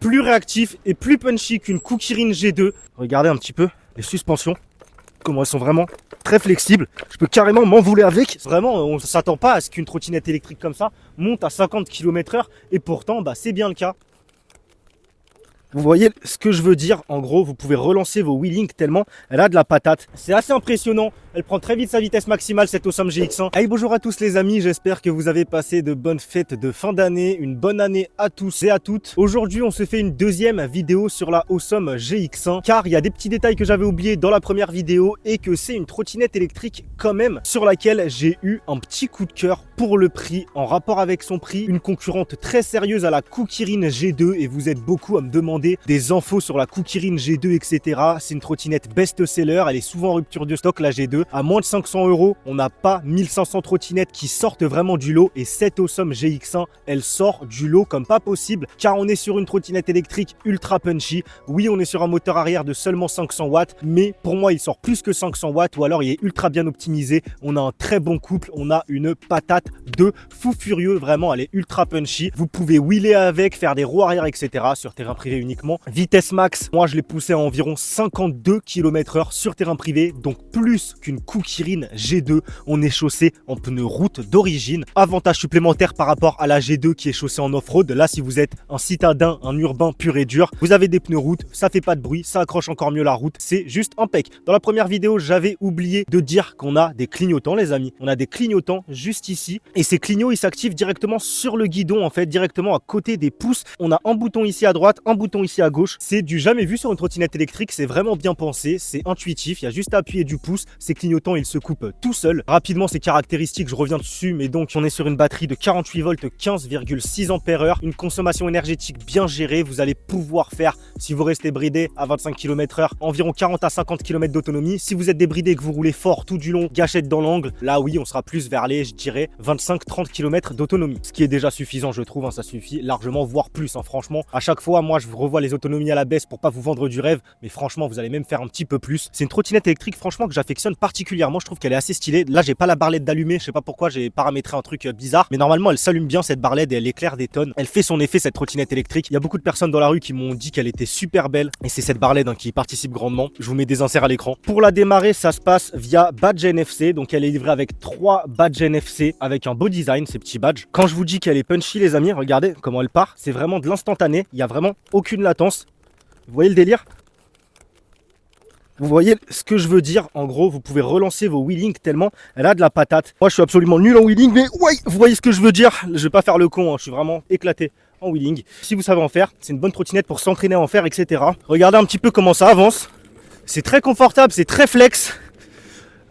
plus réactif et plus punchy qu'une Kukirin G2. Regardez un petit peu les suspensions, comment elles sont vraiment très flexibles. Je peux carrément m'envoler avec. Vraiment, on ne s'attend pas à ce qu'une trottinette électrique comme ça monte à 50 km/h et pourtant, c'est bien le cas. Vous voyez ce que je veux dire? En gros, vous pouvez relancer vos wheelings tellement elle a de la patate. C'est assez impressionnant. Elle prend très vite sa vitesse maximale, cette Awesome GX1. Hey, bonjour à tous les amis. J'espère que vous avez passé de bonnes fêtes de fin d'année. Une bonne année à tous et à toutes. Aujourd'hui, on se fait une deuxième vidéo sur la Awesome GX1 car il y a des petits détails que j'avais oubliés dans la première vidéo et que c'est une trottinette électrique quand même sur laquelle j'ai eu un petit coup de cœur pour le prix. En rapport avec son prix, une concurrente très sérieuse à la Kukirin G2 et vous êtes beaucoup à me demander des infos sur la Kukirin G2, etc. C'est une trottinette best-seller, elle est souvent en rupture de stock, la G2. À moins de 500 €, on n'a pas 1500 trottinettes qui sortent vraiment du lot et cette Awesome GX1, elle sort du lot comme pas possible car on est sur une trottinette électrique ultra punchy. Oui, on est sur un moteur arrière de seulement 500 watts, mais pour moi, il sort plus que 500 watts ou alors il est ultra bien optimisé. On a un très bon couple, on a une patate de fou furieux, vraiment, elle est ultra punchy. Vous pouvez wheeler avec, faire des roues arrière, etc. sur terrain privé uniquement. Vitesse max, moi je l'ai poussé à environ 52 km/h sur terrain privé, donc plus qu'une Kukirin G2. On est chaussé en pneus route d'origine. Avantage supplémentaire par rapport à la G2 qui est chaussée en off-road. Là, si vous êtes un citadin, un urbain pur et dur, vous avez des pneus route, ça fait pas de bruit, ça accroche encore mieux la route, c'est juste impec. Dans la première vidéo, j'avais oublié de dire qu'on a des clignotants, les amis. On a des clignotants juste ici et ces clignots, ils s'activent directement sur le guidon, en fait, directement à côté des pouces. On a un bouton ici à droite, un bouton ici à gauche. C'est du jamais vu sur une trottinette électrique, c'est vraiment bien pensé, c'est intuitif, il y a juste à appuyer du pouce. Ces clignotants, ils se coupent tout seuls. Rapidement, ces caractéristiques, je reviens dessus, mais donc on est sur une batterie de 48 volts, 15,6 ampères-heure, une consommation énergétique bien gérée. Vous allez pouvoir faire, si vous restez bridé à 25 km/h, environ 40 à 50 km d'autonomie. Si vous êtes débridé et que vous roulez fort tout du long, gâchette dans l'angle, là oui, on sera plus vers les, je dirais, 25-30 km d'autonomie. Ce qui est déjà suffisant, je trouve, ça suffit largement, voire plus. Franchement, à chaque fois, moi, je revois les autonomies à la baisse pour pas vous vendre du rêve, mais franchement, vous allez même faire un petit peu plus. C'est une trottinette électrique, franchement, que j'affectionne particulièrement. Je trouve qu'elle est assez stylée. Là, j'ai pas la barlette d'allumer, je sais pas pourquoi, j'ai paramétré un truc bizarre, mais normalement, elle s'allume bien cette barlette et elle éclaire des tonnes. Elle fait son effet, cette trottinette électrique. Il y a beaucoup de personnes dans la rue qui m'ont dit qu'elle était super belle et c'est cette barlette qui participe grandement. Je vous mets des inserts à l'écran. Pour la démarrer, ça se passe via badge NFC, donc elle est livrée avec 3 badges NFC avec un beau design, ces petits badges. Quand je vous dis qu'elle est punchy, les amis, regardez comment elle part. C'est vraiment de l'instantané. Il y a vraiment aucune latence. Vous voyez le délire? Vous voyez ce que je veux dire? En gros, vous pouvez relancer vos wheelings tellement elle a de la patate. Moi, je suis absolument nul en wheeling, mais ouais, vous voyez ce que je veux dire? Je vais pas faire le con, je suis vraiment éclaté en wheeling. Si vous savez en faire, c'est une bonne trottinette pour s'entraîner à en faire, etc. Regardez un petit peu comment ça avance. C'est très confortable, c'est très flex.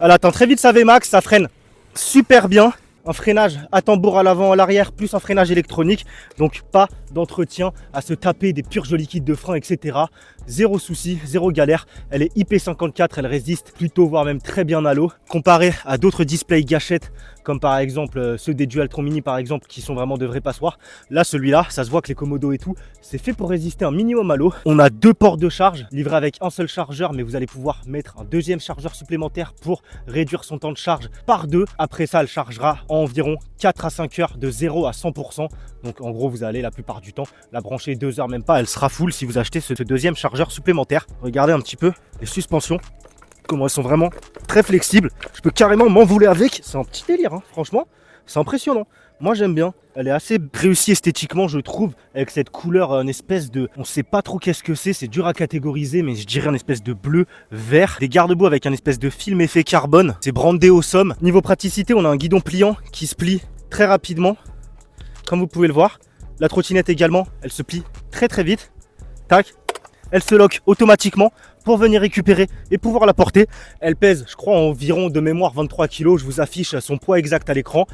Elle atteint très vite sa Vmax, ça freine super bien. Un freinage à tambour à l'avant, à l'arrière, plus un freinage électronique. Donc pas d'entretien à se taper des purges de liquide de frein, etc. Zéro souci, zéro galère. Elle est IP54, elle résiste plutôt, voire même très bien à l'eau. Comparé à d'autres displays gâchettes, comme par exemple ceux des Dualtron Mini par exemple, qui sont vraiment de vraies passoires. Là, celui-là, ça se voit que les commodos et tout, c'est fait pour résister un minimum à l'eau. On a 2 ports de charge, livrés avec un seul chargeur, mais vous allez pouvoir mettre un deuxième chargeur supplémentaire pour réduire son temps de charge par 2. Après ça, elle chargera en environ 4 à 5 heures de 0 à 100%. Donc en gros, vous allez la plupart du temps la brancher 2 heures, même pas, elle sera full si vous achetez ce deuxième chargeur supplémentaire. Regardez un petit peu les suspensions, comment elles sont vraiment très flexibles. Je peux carrément m'envoler avec, c'est un petit délire, franchement, c'est impressionnant. Moi j'aime bien, elle est assez réussie esthétiquement je trouve, avec cette couleur, une espèce de, on sait pas trop qu'est-ce que c'est dur à catégoriser, mais je dirais une espèce de bleu vert, des garde-boue avec un espèce de film effet carbone, c'est brandé Awesome. Niveau praticité, on a un guidon pliant qui se plie très rapidement, comme vous pouvez le voir. La trottinette également, elle se plie très très vite, tac. Elle se lock automatiquement pour venir récupérer et pouvoir la porter. Elle pèse, je crois, environ de mémoire 23 kg. Je vous affiche son poids exact à l'écran.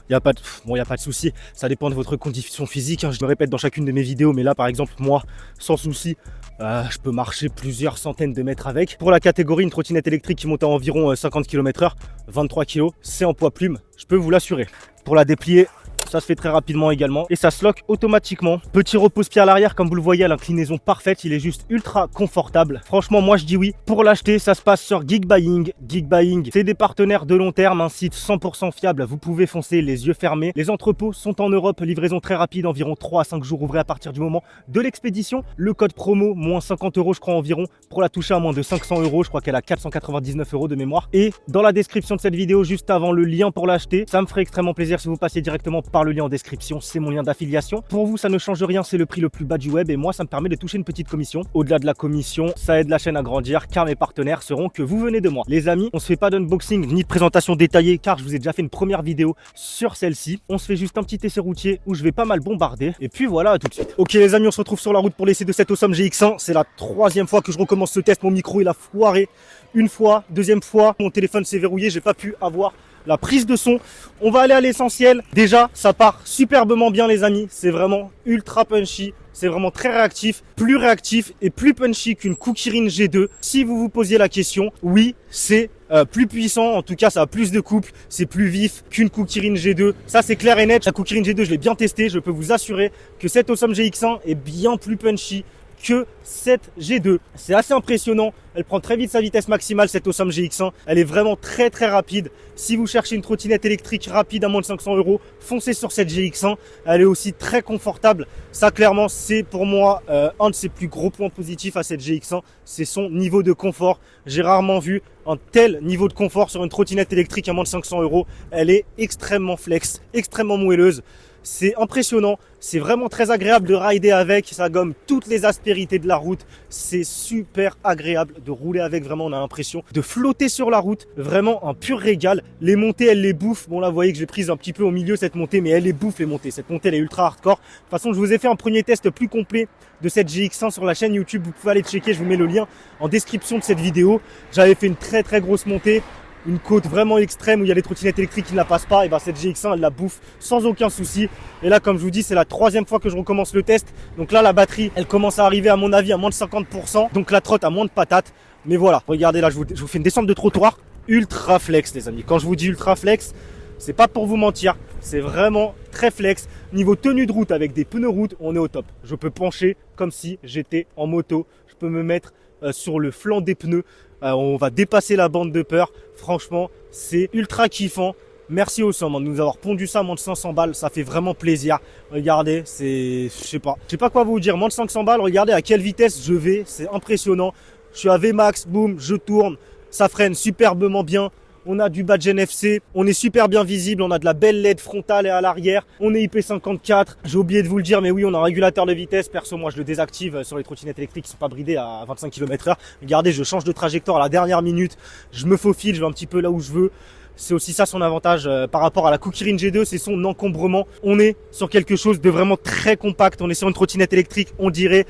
Il n'y a pas de souci. Ça dépend de votre condition physique. Je me répète dans chacune de mes vidéos. Mais là, par exemple, moi, sans souci, je peux marcher plusieurs centaines de mètres avec. Pour la catégorie, une trottinette électrique qui monte à environ 50 km/h, 23 kg, c'est en poids plume. Je peux vous l'assurer. Pour la déplier ça se fait très rapidement également et ça se lock automatiquement. Petit repose-pied à l'arrière, comme vous le voyez, à l'inclinaison parfaite, il est juste ultra confortable. Franchement, moi je dis oui. Pour l'acheter, ça se passe sur Geekbuying. Geekbuying, c'est des partenaires de long terme, un site 100% fiable, vous pouvez foncer les yeux fermés. Les entrepôts sont en Europe, livraison très rapide, environ 3 à 5 jours ouvrés à partir du moment de l'expédition. Le code promo, moins 50 € je crois environ, pour la toucher à moins de 500 €, je crois qu'elle a 499 € de mémoire. Et dans la description de cette vidéo, juste avant, le lien pour l'acheter. Ça me ferait extrêmement plaisir si vous passiez directement par le lien en description, c'est mon lien d'affiliation. Pour vous, ça ne change rien, c'est le prix le plus bas du web et moi, ça me permet de toucher une petite commission. Au-delà de la commission, ça aide la chaîne à grandir car mes partenaires seront que vous venez de moi. Les amis, on se fait pas d'unboxing ni de présentation détaillée car je vous ai déjà fait une première vidéo sur celle-ci. On se fait juste un petit essai routier où je vais pas mal bombarder et puis voilà, à tout de suite. Ok les amis, on se retrouve sur la route pour l'essai de cette Awesome GX1. C'est la 3e fois que je recommence ce test. Mon micro il a foiré une fois, 2e fois, mon téléphone s'est verrouillé, j'ai pas pu avoir la prise de son. On va aller à l'essentiel. Déjà, ça part superbement bien les amis. C'est vraiment ultra punchy. C'est vraiment très réactif, plus réactif et plus punchy qu'une Kukirin G2. Si vous vous posiez la question, oui, c'est plus puissant. En tout cas, ça a plus de couple. C'est plus vif qu'une Kukirin G2. Ça, c'est clair et net. La Kukirin G2, je l'ai bien testé. Je peux vous assurer que cette Awesome GX1 est bien plus punchy que cette G2. C'est assez impressionnant. Elle prend très vite sa vitesse maximale, cette Awesome GX1. Elle est vraiment très très rapide. Si vous cherchez une trottinette électrique rapide à moins de 500 €, foncez sur cette GX1. Elle est aussi très confortable. Ça, clairement, c'est pour moi un de ses plus gros points positifs à cette GX1. C'est son niveau de confort. J'ai rarement vu un tel niveau de confort sur une trottinette électrique à moins de 500 €. Elle est extrêmement flex, extrêmement moelleuse. C'est impressionnant, c'est vraiment très agréable de rider avec, ça gomme toutes les aspérités de la route, c'est super agréable de rouler avec, vraiment on a l'impression de flotter sur la route, vraiment un pur régal. Les montées elles les bouffent, bon là vous voyez que j'ai prise un petit peu au milieu cette montée mais elle les bouffe les montées, cette montée elle est ultra hardcore. De toute façon je vous ai fait un premier test plus complet de cette GX1 sur la chaîne YouTube, vous pouvez aller checker, je vous mets le lien en description de cette vidéo. J'avais fait une très très grosse montée, une côte vraiment extrême où il y a les trottinettes électriques qui ne la passent pas, et ben cette GX1 elle la bouffe sans aucun souci. Et là comme je vous dis c'est la 3e fois que je recommence le test, donc là la batterie elle commence à arriver à mon avis à moins de 50%, donc la trotte a moins de patates. Mais voilà, regardez là je vous fais une descente de trottoir ultra flex les amis. Quand je vous dis ultra flex, c'est pas pour vous mentir, c'est vraiment très flex. Niveau tenue de route avec des pneus route, on est au top. Je peux pencher comme si j'étais en moto, je peux me mettre sur le flanc des pneus. On va dépasser la bande de peur. Franchement, c'est ultra kiffant. Merci Awesome de nous avoir pondu ça à moins de 500 balles. Ça fait vraiment plaisir. Regardez, c'est... Je sais pas quoi vous dire. Moins de 500 balles, regardez à quelle vitesse je vais. C'est impressionnant. Je suis à Vmax, boum, je tourne. Ça freine superbement bien. On a du badge NFC, on est super bien visible, on a de la belle LED frontale et à l'arrière, on est IP54, j'ai oublié de vous le dire mais oui on a un régulateur de vitesse, perso moi je le désactive sur les trottinettes électriques qui sont pas bridées à 25 km/h. Regardez, je change de trajectoire à la dernière minute, je me faufile, je vais un petit peu là où je veux. C'est aussi ça son avantage par rapport à la Kukirin G2, c'est son encombrement. On est sur quelque chose de vraiment très compact, on est sur une trottinette électrique, on dirait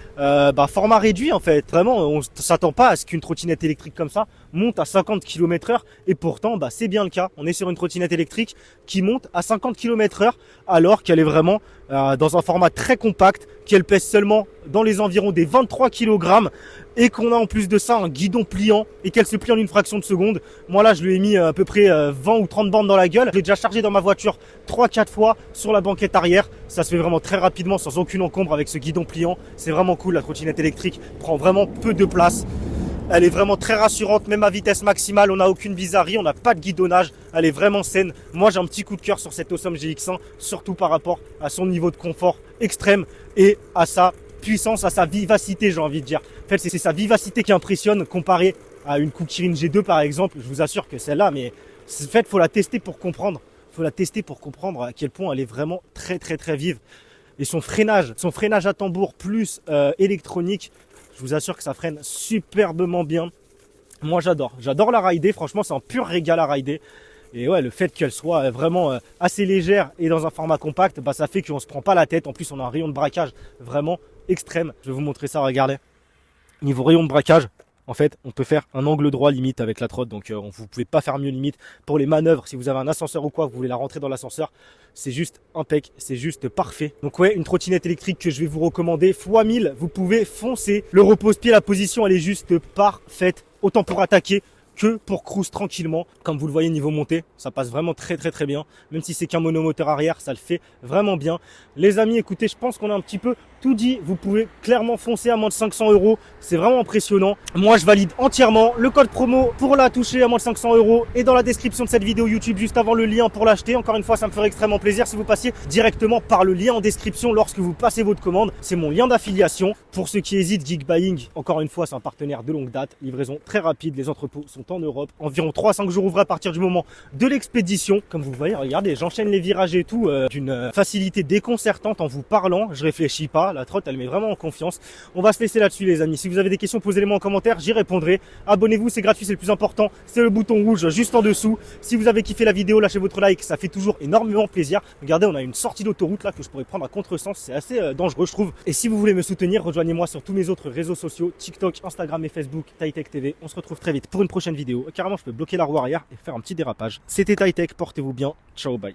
format réduit en fait. Vraiment, on s'attend pas à ce qu'une trottinette électrique comme ça monte à 50 km/h et pourtant c'est bien le cas. On est sur une trottinette électrique qui monte à 50 km/h alors qu'elle est vraiment dans un format très compact, qu'elle pèse seulement dans les environs des 23 kg et qu'on a en plus de ça un guidon pliant et qu'elle se plie en une fraction de seconde. Moi là je lui ai mis à peu près 20 ou 30 bandes dans la gueule. Je l'ai déjà chargé dans ma voiture 3-4 fois sur la banquette arrière. Ça se fait vraiment très rapidement sans aucune encombre avec ce guidon pliant. C'est vraiment cool, la trottinette électrique prend vraiment peu de place. Elle est vraiment très rassurante, même à vitesse maximale, on n'a aucune bizarrerie, on n'a pas de guidonnage, elle est vraiment saine. Moi j'ai un petit coup de cœur sur cette Awesome GX1, surtout par rapport à son niveau de confort extrême et à sa puissance, à sa vivacité j'ai envie de dire. En fait c'est sa vivacité qui impressionne comparé à une Kukirin G2 par exemple. Je vous assure que celle-là, mais en fait faut la tester pour comprendre. Faut la tester pour comprendre à quel point elle est vraiment très très très vive. Et son freinage à tambour plus électronique, je vous assure que ça freine superbement bien. Moi j'adore la rider, franchement c'est un pur régal à rider. Et ouais, le fait qu'elle soit vraiment assez légère et dans un format compact, ça fait qu'on se prend pas la tête. En plus on a un rayon de braquage vraiment extrême. Je vais vous montrer ça, regardez. Niveau rayon de braquage, en fait on peut faire un angle droit limite avec la trotte, donc vous pouvez pas faire mieux limite. Pour les manœuvres, si vous avez un ascenseur ou quoi, vous voulez la rentrer dans l'ascenseur, c'est juste impec, c'est juste parfait. Donc ouais, une trottinette électrique que je vais vous recommander, x1000, vous pouvez foncer. Le repose-pied, la position elle est juste parfaite, autant pour attaquer que pour cruise tranquillement. Comme vous le voyez niveau montée, ça passe vraiment très bien. Même si c'est qu'un monomoteur arrière, ça le fait vraiment bien. Les amis, écoutez, je pense qu'on a un petit peu tout dit. Vous pouvez clairement foncer à moins de 500 €. C'est vraiment impressionnant. Moi, je valide entièrement. Le code promo pour la toucher à moins de 500 € est dans la description de cette vidéo YouTube, juste avant le lien pour l'acheter. Encore une fois, ça me ferait extrêmement plaisir si vous passiez directement par le lien en description lorsque vous passez votre commande. C'est mon lien d'affiliation. Pour ceux qui hésitent, Geek Buying, encore une fois, c'est un partenaire de longue date. Livraison très rapide. Les entrepôts sont en Europe. Environ 3 à 5 jours ouvrés à partir du moment de l'expédition. Comme vous le voyez, regardez, j'enchaîne les virages et tout d'une facilité déconcertante en vous parlant. Je réfléchis pas. La trotte, elle met vraiment en confiance. On va se laisser là-dessus, les amis. Si vous avez des questions, posez-les-moi en commentaire. J'y répondrai. Abonnez-vous, c'est gratuit, c'est le plus important. C'est le bouton rouge juste en dessous. Si vous avez kiffé la vidéo, lâchez votre like. Ça fait toujours énormément plaisir. Regardez, on a une sortie d'autoroute là que je pourrais prendre à contresens. C'est assez dangereux, je trouve. Et si vous voulez me soutenir, rejoignez-moi sur tous mes autres réseaux sociaux, TikTok, Instagram et Facebook, TiTech TV. On se retrouve très vite pour une prochaine vidéo. Carrément, je peux bloquer la roue arrière et faire un petit dérapage. C'était TiTech, portez-vous bien. Ciao, bye.